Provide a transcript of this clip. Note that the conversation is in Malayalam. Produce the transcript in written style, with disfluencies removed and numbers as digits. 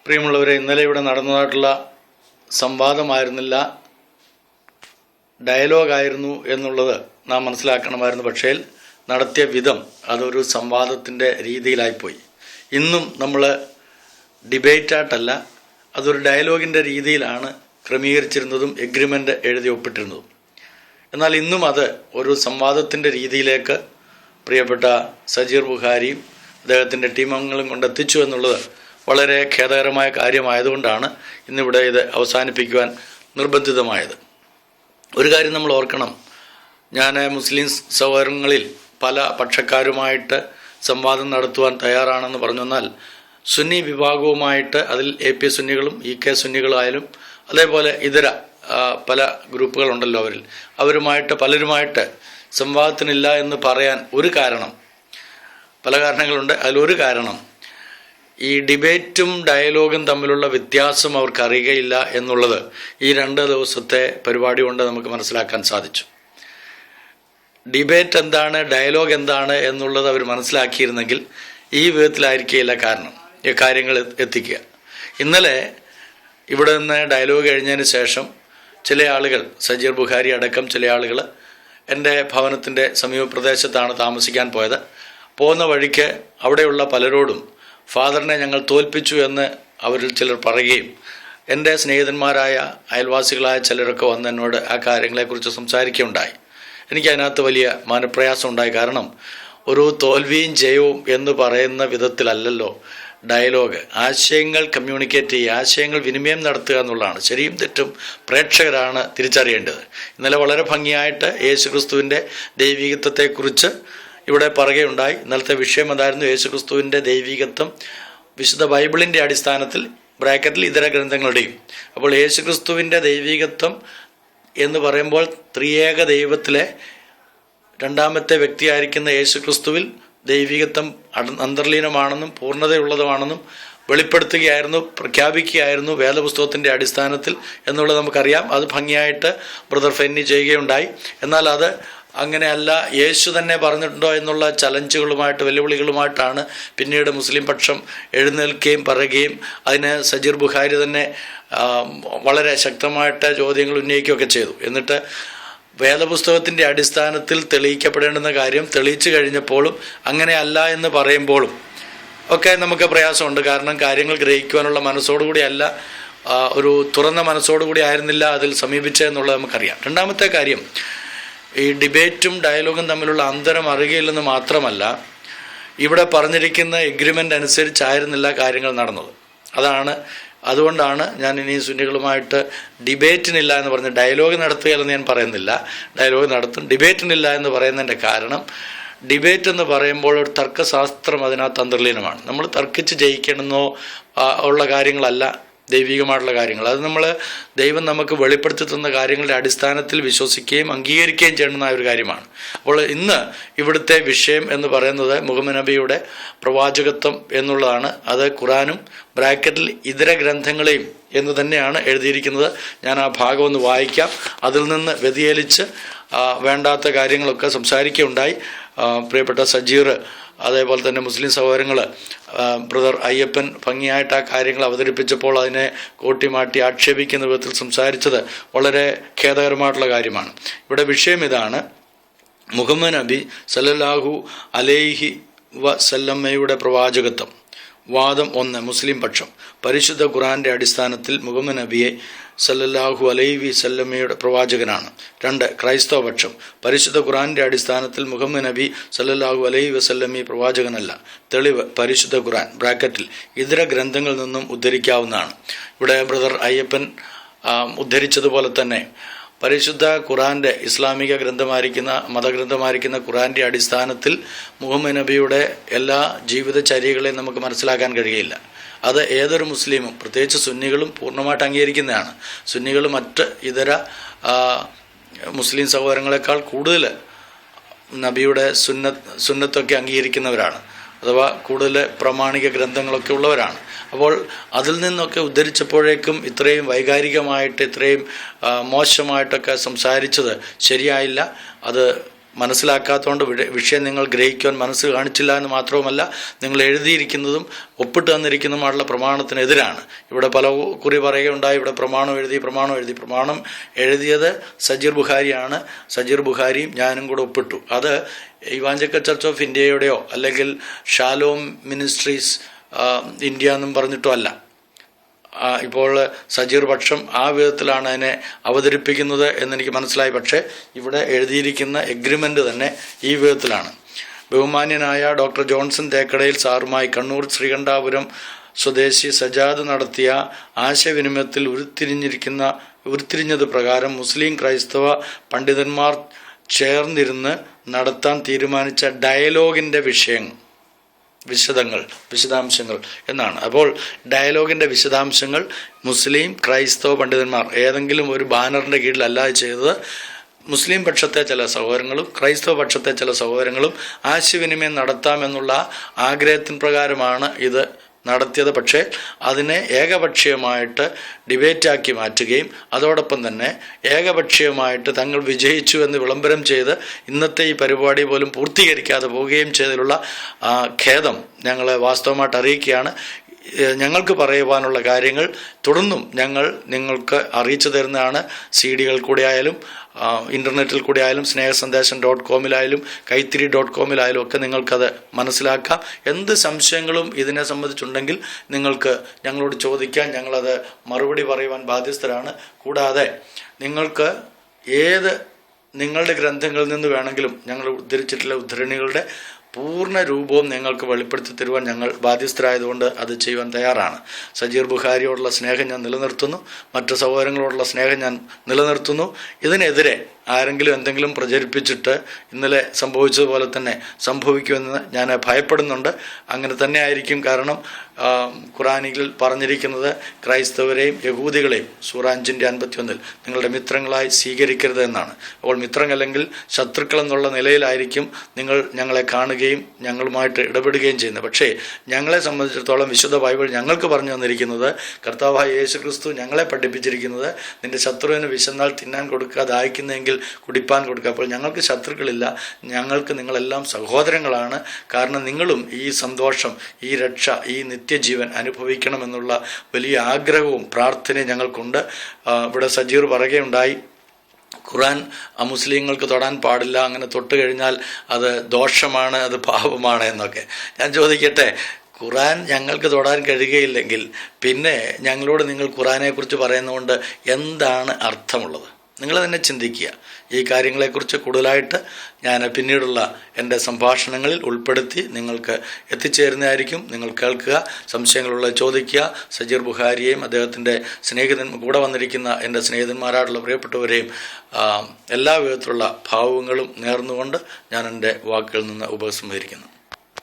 പ്രിയമുള്ളവരെ, ഇന്നലെ ഇവിടെ നടന്നതായിട്ടുള്ള സംവാദമായിരുന്നില്ല, ഡയലോഗായിരുന്നു എന്നുള്ളത് നാം മനസ്സിലാക്കണമായിരുന്നു. പക്ഷേ നടത്തിയ വിധം അതൊരു സംവാദത്തിൻ്റെ രീതിയിലായിപ്പോയി. ഇന്നും നമ്മൾ ഡിബേറ്റായിട്ടല്ല, അതൊരു ഡയലോഗിൻ്റെ രീതിയിലാണ് ക്രമീകരിച്ചിരുന്നതും എഗ്രിമെൻ്റ് എഴുതി ഒപ്പിട്ടിരുന്നതും. എന്നാൽ ഇന്നും അത് ഒരു സംവാദത്തിൻ്റെ രീതിയിലേക്ക് പ്രിയപ്പെട്ട സജീർ ബുഖാരിയും അദ്ദേഹത്തിൻ്റെ ടീമംഗങ്ങളും കൊണ്ടെത്തിച്ചു എന്നുള്ളത് വളരെ ഖേദകരമായ കാര്യമായതുകൊണ്ടാണ് ഇന്നിവിടെ ഇത് അവസാനിപ്പിക്കുവാൻ നിർബന്ധിതമായത്. ഒരു കാര്യം നമ്മൾ ഓർക്കണം, ഞാൻ മുസ്ലിം സഹോദരങ്ങളിൽ പല പക്ഷക്കാരുമായിട്ട് സംവാദം നടത്തുവാൻ തയ്യാറാണെന്ന് പറഞ്ഞു. എന്നാൽ സുന്നി വിഭാഗവുമായിട്ട്, അതിൽ AP സുന്നികളും EK സുന്നികളായാലും അതേപോലെ ഇതര പല ഗ്രൂപ്പുകളുണ്ടല്ലോ, അവരുമായിട്ട് പലരുമായിട്ട് സംവാദത്തിനില്ല എന്ന് പറയാൻ ഒരു കാരണം, പല കാരണങ്ങളുണ്ട്. അതിലൊരു കാരണം, ഈ ഡിബേറ്റും ഡയലോഗും തമ്മിലുള്ള വ്യത്യാസം അവർക്ക് അറിയുകയില്ല എന്നുള്ളത് ഈ 2 ദിവസത്തെ പരിപാടി കൊണ്ട് നമുക്ക് മനസ്സിലാക്കാൻ സാധിച്ചു. ഡിബേറ്റ് എന്താണ്, ഡയലോഗ് എന്താണ് എന്നുള്ളത് അവർ മനസ്സിലാക്കിയിരുന്നെങ്കിൽ ഈ വിധത്തിലായിരിക്കില്ല കാര്യങ്ങൾ എത്തിക്കുക. ഇന്നലെ ഇവിടെ നിന്ന് ഡയലോഗ് കഴിഞ്ഞതിന് ശേഷം ചില ആളുകൾ, സജീർ ബുഖാരി അടക്കം ചില ആളുകൾ എൻ്റെ ഭവനത്തിൻ്റെ സമീപ പ്രദേശത്താണ് താമസിക്കാൻ പോയത്. പോകുന്ന വഴിക്ക് അവിടെയുള്ള പലരോടും ഫാദറിനെ ഞങ്ങൾ തോൽപ്പിച്ചു എന്ന് അവരിൽ ചിലർ പറയുകയും എൻ്റെ സ്നേഹിതന്മാരായ അയൽവാസികളായ ചിലരൊക്കെ വന്ന് എന്നോട് ആ കാര്യങ്ങളെക്കുറിച്ച് സംസാരിക്കുകയുണ്ടായി. എനിക്കതിനകത്ത് വലിയ മനപ്രയാസം ഉണ്ടായി. കാരണം ഒരു തോൽവിയും ജയവും എന്ന് പറയുന്ന വിധത്തിലല്ലല്ലോ ഡയലോഗ്. ആശയങ്ങൾ കമ്മ്യൂണിക്കേറ്റ് ചെയ്യുക, ആശയങ്ങൾ വിനിമയം നടത്തുക എന്നുള്ളതാണ്. ശരിയും തെറ്റും പ്രേക്ഷകരാണ് തിരിച്ചറിയേണ്ടത്. ഇന്നലെ വളരെ ഭംഗിയായിട്ട് യേശുക്രിസ്തുവിൻ്റെ ദൈവികത്വത്തെക്കുറിച്ച് ഇവിടെ പറയുകയുണ്ടായി. ഇന്നലത്തെ വിഷയം എന്തായിരുന്നു? യേശുക്രിസ്തുവിൻ്റെ ദൈവികത്വം വിശുദ്ധ ബൈബിളിൻ്റെ അടിസ്ഥാനത്തിൽ ബ്രാക്കറ്റിൽ ഇതര ഗ്രന്ഥങ്ങളുടെയും. അപ്പോൾ യേശുക്രിസ്തുവിൻ്റെ ദൈവികത്വം എന്ന് പറയുമ്പോൾ ത്രിയേക ദൈവത്തിലെ 2ാമത്തെ വ്യക്തിയായിരിക്കുന്ന യേശുക്രിസ്തുവിൽ ദൈവികത്വം അന്തർലീനമാണെന്നും പൂർണ്ണതയുള്ളതുമാണെന്നും വെളിപ്പെടുത്തുകയായിരുന്നു, പ്രഖ്യാപിക്കുകയായിരുന്നു വേദപുസ്തകത്തിൻ്റെ അടിസ്ഥാനത്തിൽ എന്നുള്ളത് നമുക്കറിയാം. അത് ഭംഗിയായിട്ട് ബ്രദർ ഫെന്നി ചെയ്യുകയുണ്ടായി. എന്നാൽ അത് അങ്ങനെയല്ല, യേശു തന്നെ പറഞ്ഞിട്ടുണ്ടോ എന്നുള്ള ചലഞ്ചുകളുമായിട്ട്, വെല്ലുവിളികളുമായിട്ടാണ് പിന്നീട് മുസ്ലിം പക്ഷം എഴുന്നേൽക്കുകയും പറയുകയും അതിന് സജീർ ബുഖാരി തന്നെ വളരെ ശക്തമായിട്ട് ചോദ്യങ്ങൾ ഉന്നയിക്കുകയൊക്കെ ചെയ്തു. എന്നിട്ട് വേദപുസ്തകത്തിൻ്റെ അടിസ്ഥാനത്തിൽ തെളിയിക്കപ്പെടേണ്ടുന്ന കാര്യം തെളിയിച്ചു കഴിഞ്ഞപ്പോഴും അങ്ങനെയല്ല എന്ന് പറയുമ്പോഴും ഒക്കെ നമുക്ക് പ്രയാസമുണ്ട്. കാരണം കാര്യങ്ങൾ ഗ്രഹിക്കുവാനുള്ള മനസ്സോടുകൂടി അല്ല, ഒരു തുറന്ന മനസ്സോടുകൂടി ആയിരുന്നില്ല അതിൽ സമീപിച്ചതെന്നുള്ളത് നമുക്കറിയാം. 2ാമത്തെ കാര്യം, ഈ ഡിബേറ്റും ഡയലോഗും തമ്മിലുള്ള അന്തരം അറിയുകയില്ലെന്ന് മാത്രമല്ല, ഇവിടെ പറഞ്ഞിരിക്കുന്ന എഗ്രിമെൻ്റ് അനുസരിച്ചായിരുന്നില്ല കാര്യങ്ങൾ നടന്നത്. അതുകൊണ്ടാണ് ഞാൻ ഇനി സുന്നികളുമായിട്ട് ഡിബേറ്റിനില്ല എന്ന് പറഞ്ഞ്, ഡയലോഗ് നടത്തുകയെന്ന് ഞാൻ പറയുന്നില്ല, ഡയലോഗ് നടത്തും, ഡിബേറ്റിനില്ല എന്ന് പറയുന്നതിൻ്റെ കാരണം, ഡിബേറ്റ് എന്ന് പറയുമ്പോൾ ഒരു തർക്കശാസ്ത്രം അതിനകത്ത് അന്തർലീനമാണ്. നമ്മൾ തർക്കിച്ച് ജയിക്കണമെന്നോ ഉള്ള കാര്യങ്ങളല്ല ദൈവികമായിട്ടുള്ള കാര്യങ്ങൾ. അത് ദൈവം നമുക്ക് വെളിപ്പെടുത്തി തന്ന കാര്യങ്ങളുടെ അടിസ്ഥാനത്തിൽ വിശ്വസിക്കുകയും അംഗീകരിക്കുകയും ചെയ്യുന്ന ഒരു കാര്യമാണ്. അപ്പോൾ ഇന്ന് ഇവിടുത്തെ വിഷയം എന്ന് പറയുന്നത് മുഹമ്മദ് നബിയുടെ പ്രവാചകത്വം എന്നുള്ളതാണ്. അത് ഖുറാനും ബ്രാക്കറ്റിൽ ഇതര ഗ്രന്ഥങ്ങളെയും എന്ന് തന്നെയാണ് എഴുതിയിരിക്കുന്നത്. ഞാൻ ആ ഭാഗം ഒന്ന് വായിക്കാം. അതിൽ നിന്ന് വ്യതിചലിച്ച് വേണ്ടാത്ത കാര്യങ്ങളൊക്കെ സംസാരിക്കുകയുണ്ടായി. പ്രിയപ്പെട്ട സജീർ, അതേപോലെ തന്നെ മുസ്ലിം സഹോദരങ്ങൾ, ബ്രദർ അയ്യപ്പൻ ഭംഗിയായിട്ട് ആ കാര്യങ്ങൾ അവതരിപ്പിച്ചപ്പോൾ അതിനെ കോട്ടിമാട്ടി ആക്ഷേപിക്കുന്ന വിധത്തിൽ സംസാരിച്ചത് വളരെ ഖേദകരമായിട്ടുള്ള കാര്യമാണ്. ഇവിടെ വിഷയം ഇതാണ്: മുഹമ്മദ് നബി സല്ലല്ലാഹു അലൈഹി വസല്ലമയുടെ പ്രവാചകത്വം. വാദം 1, മുസ്ലിം പക്ഷം. പരിശുദ്ധ ഖുർആന്റെ അടിസ്ഥാനത്തിൽ മുഹമ്മദ് നബിയെ സല്ലല്ലാഹു അലൈഹി വസല്ലമയുടെ പ്രവാചകനാണ്. 2, ക്രൈസ്തവ പക്ഷം. പരിശുദ്ധ ഖുർആന്റെ അടിസ്ഥാനത്തിൽ മുഹമ്മദ് നബി സല്ലല്ലാഹു അലൈഹി വസല്ലമി പ്രവാചകനല്ല. തെളിവ് പരിശുദ്ധ ഖുർആൻ ബ്രാക്കറ്റിൽ ഇതര ഗ്രന്ഥങ്ങളിൽ നിന്നും ഉദ്ധരിക്കാവുന്നതാണ്. ഇവിടെ ബ്രദർ അയ്യപ്പൻ ഉദ്ധരിച്ചതുപോലെ തന്നെ പരിശുദ്ധ ഖുറാൻ്റെ ഇസ്ലാമിക ഗ്രന്ഥമായിരിക്കുന്ന മതഗ്രന്ഥമായിരിക്കുന്ന ഖുറാൻ്റെ അടിസ്ഥാനത്തിൽ മുഹമ്മദ് നബിയുടെ എല്ലാ ജീവിതചര്യകളെയും നമുക്ക് മനസ്സിലാക്കാൻ കഴിയില്ല. അത് ഏതൊരു മുസ്ലിമും, പ്രത്യേകിച്ച് സുന്നികളും പൂർണ്ണമായിട്ട് അംഗീകരിക്കുന്നതാണ്. സുന്നികൾ മറ്റ് ഇതര മുസ്ലിം സഹോദരങ്ങളെക്കാൾ കൂടുതൽ നബിയുടെ സുന്നത്തൊക്കെ അംഗീകരിക്കുന്നവരാണ്, അഥവാ കൂടുതൽ പ്രാമാണിക ഗ്രന്ഥങ്ങളൊക്കെ ഉള്ളവരാണ്. അപ്പോൾ അതിൽ നിന്നൊക്കെ ഉദ്ധരിച്ചപ്പോഴേക്കും ഇത്രയും വൈകാരികമായിട്ട്, ഇത്രയും മോശമായിട്ടൊക്കെ സംസാരിച്ചത് ശരിയായില്ല. അത് മനസ്സിലാക്കാത്തതുകൊണ്ട് വിഷയം നിങ്ങൾ ഗ്രഹിക്കുവാൻ മനസ്സ് കാണിച്ചില്ല എന്ന് മാത്രവുമല്ല, നിങ്ങൾ എഴുതിയിരിക്കുന്നതും ഒപ്പിട്ട് തന്നിരിക്കുന്നതുമായുള്ള പ്രമാണത്തിനെതിരാണ്. ഇവിടെ പല കുറി പറയുകയുണ്ടായി, ഇവിടെ പ്രമാണം എഴുതി. പ്രമാണം എഴുതിയത് സജീർ ബുഖാരിയാണ്. സജീർ ബുഖാരിയും ഞാനും കൂടെ ഒപ്പിട്ടു. അത് ഇവാഞ്ചലിക്കൽ ചർച്ച് ഓഫ് ഇന്ത്യയുടെയോ അല്ലെങ്കിൽ ഷാലോം മിനിസ്ട്രീസ് ഇന്ത്യ എന്നും പറഞ്ഞിട്ടോ അല്ല. ഇപ്പോൾ സജീർ പക്ഷം ആ വിധത്തിലാണ് അതിനെ അവതരിപ്പിക്കുന്നത് എന്നെനിക്ക് മനസ്സിലായി. പക്ഷേ ഇവിടെ എഴുതിയിരിക്കുന്ന എഗ്രിമെൻ്റ് തന്നെ ഈ വിധത്തിലാണ്. ബഹുമാന്യനായ ഡോക്ടർ ജോൺസൺ തേക്കടയിൽ സാറുമായി കണ്ണൂർ ശ്രീകണ്ഠാപുരം സ്വദേശി സജാദ് നടത്തിയ ആശയവിനിമയത്തിൽ ഉരുത്തിരിഞ്ഞത് പ്രകാരം മുസ്ലിം ക്രൈസ്തവ പണ്ഡിതന്മാർ ചേർന്നിരുന്ന് നടത്താൻ തീരുമാനിച്ച ഡയലോഗിൻ്റെ വിശദാംശങ്ങൾ എന്നാണ്. അപ്പോൾ ഡയലോഗിൻ്റെ വിശദാംശങ്ങൾ മുസ്ലിം ക്രൈസ്തവ പണ്ഡിതന്മാർ ഏതെങ്കിലും ഒരു ബാനറിൻ്റെ കീഴിലല്ലാതെ ചെയ്തത്. മുസ്ലിം പക്ഷത്തെ ചില സഹോദരങ്ങളും ക്രൈസ്തവ പക്ഷത്തെ ചില സഹോദരങ്ങളും ആശയവിനിമയം നടത്താമെന്നുള്ള ആഗ്രഹത്തിൻ പ്രകാരമാണ് ഇത് നടത്തിയത്. പക്ഷേ അതിനെ ഏകപക്ഷീയമായിട്ട് ഡിബേറ്റാക്കി മാറ്റുകയും അതോടൊപ്പം തന്നെ ഏകപക്ഷീയമായിട്ട് തങ്ങൾ വിജയിച്ചു എന്ന് വിളംബരം ചെയ്ത് ഇന്നത്തെ ഈ പരിപാടി പോലും പൂർത്തീകരിക്കാതെ പോവുകയും ചെയ്തതിലുള്ള ഖേദം ഞങ്ങൾ വാസ്തവമായിട്ട് അറിയിക്കുകയാണ്. ഞങ്ങൾക്ക് പറയുവാനുള്ള കാര്യങ്ങൾ തുടർന്നും ഞങ്ങൾ നിങ്ങൾക്ക് അറിയിച്ചു തരുന്നതാണ്. CD-കൾ കൂടെ ആയാലും ഇൻ്റർനെറ്റിൽ കൂടെ ആയാലും സ്നേഹസന്ദേശം.com കൈത്തിരി.com ഒക്കെ നിങ്ങൾക്കത് മനസ്സിലാക്കാം. എന്ത് സംശയങ്ങളും ഇതിനെ സംബന്ധിച്ചുണ്ടെങ്കിൽ നിങ്ങൾക്ക് ഞങ്ങളോട് ചോദിക്കാം. ഞങ്ങളത് മറുപടി പറയുവാൻ ബാധ്യസ്ഥരാണ്. കൂടാതെ നിങ്ങൾക്ക് നിങ്ങളുടെ ഗ്രന്ഥങ്ങളിൽ നിന്ന് വേണമെങ്കിലും ഞങ്ങൾ ഉദ്ധരിച്ചിട്ടുള്ള ഉദ്ധരണികളുടെ പൂർണ്ണ രൂപവും നിങ്ങൾക്ക് വെളിപ്പെടുത്തി തരുവാൻ ഞങ്ങൾ ബാധ്യസ്ഥരായതുകൊണ്ട് അത് ചെയ്യുവാൻ തയ്യാറാണ്. സജീർ ബുഖാരിയോടുള്ള സ്നേഹം ഞാൻ നിലനിർത്തുന്നു. മറ്റു സഹോദരങ്ങളോടുള്ള സ്നേഹം ഞാൻ നിലനിർത്തുന്നു. ഇതിനെതിരെ ആരെങ്കിലും എന്തെങ്കിലും പ്രചരിപ്പിച്ചിട്ട് ഇന്നലെ സംഭവിച്ചതുപോലെ തന്നെ സംഭവിക്കുമെന്ന് ഞാൻ ഭയപ്പെടുന്നുണ്ട്. അങ്ങനെ തന്നെ ആയിരിക്കും. കാരണം ഖുറാനിൽ പറഞ്ഞിരിക്കുന്നത് ക്രൈസ്തവരെയും യഹൂദികളെയും സൂറ 5:51 നിങ്ങളുടെ മിത്രങ്ങളായി സ്വീകരിക്കരുത് എന്നാണ്. അപ്പോൾ മിത്രങ്ങളല്ലെങ്കിൽ ശത്രുക്കൾ എന്നുള്ള നിലയിലായിരിക്കും നിങ്ങൾ ഞങ്ങളെ കാണുകയും ഞങ്ങളുമായിട്ട് ഇടപെടുകയും ചെയ്യുന്നത്. പക്ഷേ ഞങ്ങളെ സംബന്ധിച്ചിടത്തോളം വിശുദ്ധ ബൈബിൾ ഞങ്ങൾക്ക് പറഞ്ഞു തന്നിരിക്കുന്നത്, കർത്താവായ യേശു ക്രിസ്തു ഞങ്ങളെ പഠിപ്പിച്ചിരിക്കുന്നത്, നിന്റെ ശത്രുവിന് വിശന്നാൽ തിന്നാൻ കൊടുക്കുക, ദാഹിക്കുന്നെങ്കിൽ കുടിപ്പാൻ കൊടുക്കുക. അപ്പോൾ ഞങ്ങൾക്ക് ശത്രുക്കളില്ല, ഞങ്ങൾക്ക് നിങ്ങളെല്ലാം സഹോദരങ്ങളാണ്. കാരണം നിങ്ങളും ഈ സന്തോഷം, ഈ രക്ഷ, ഈ നിത്യജീവൻ അനുഭവിക്കണമെന്നുള്ള വലിയ ആഗ്രഹവും പ്രാർത്ഥനയും ഞങ്ങൾക്കുണ്ട്. ഇവിടെ സജീർ പറയുകയുണ്ടായി, ഖുറാൻ മുസ്ലിങ്ങൾക്ക് തൊടാൻ പാടില്ല, അങ്ങനെ തൊട്ട് കഴിഞ്ഞാൽ അത് ദോഷമാണ്, അത് പാപമാണ് എന്നൊക്കെ. ഞാൻ ചോദിക്കട്ടെ, ഖുറാൻ ഞങ്ങൾക്ക് തൊടാൻ കഴിയുകയില്ലെങ്കിൽ പിന്നെ ഞങ്ങളോട് നിങ്ങൾ ഖുറാനെക്കുറിച്ച് പറയുന്നതുകൊണ്ട് എന്താണ് അർത്ഥമുള്ളത്? നിങ്ങൾ തന്നെ ചിന്തിക്കുക. ഈ കാര്യങ്ങളെക്കുറിച്ച് കൂടുതലായിട്ട് ഞാൻ പിന്നീടുള്ള എൻ്റെ സംഭാഷണങ്ങളിൽ ഉൾപ്പെടുത്തി നിങ്ങൾക്ക് എത്തിച്ചേരുന്നതായിരിക്കും. നിങ്ങൾ കേൾക്കുക, സംശയങ്ങളുള്ള ചോദിക്കുക. സജീർ ബുഖാരിയെയും അദ്ദേഹത്തിൻ്റെ കൂടെ വന്നിരിക്കുന്ന എൻ്റെ സ്നേഹിതന്മാരായിട്ടുള്ള പ്രിയപ്പെട്ടവരെയും എല്ലാ വിധത്തിലുള്ള ഭാവങ്ങളും നേർന്നുകൊണ്ട് ഞാൻ എൻ്റെ വാക്കുകളിൽ നിന്ന് ഉപസംഹരിക്കുന്നു.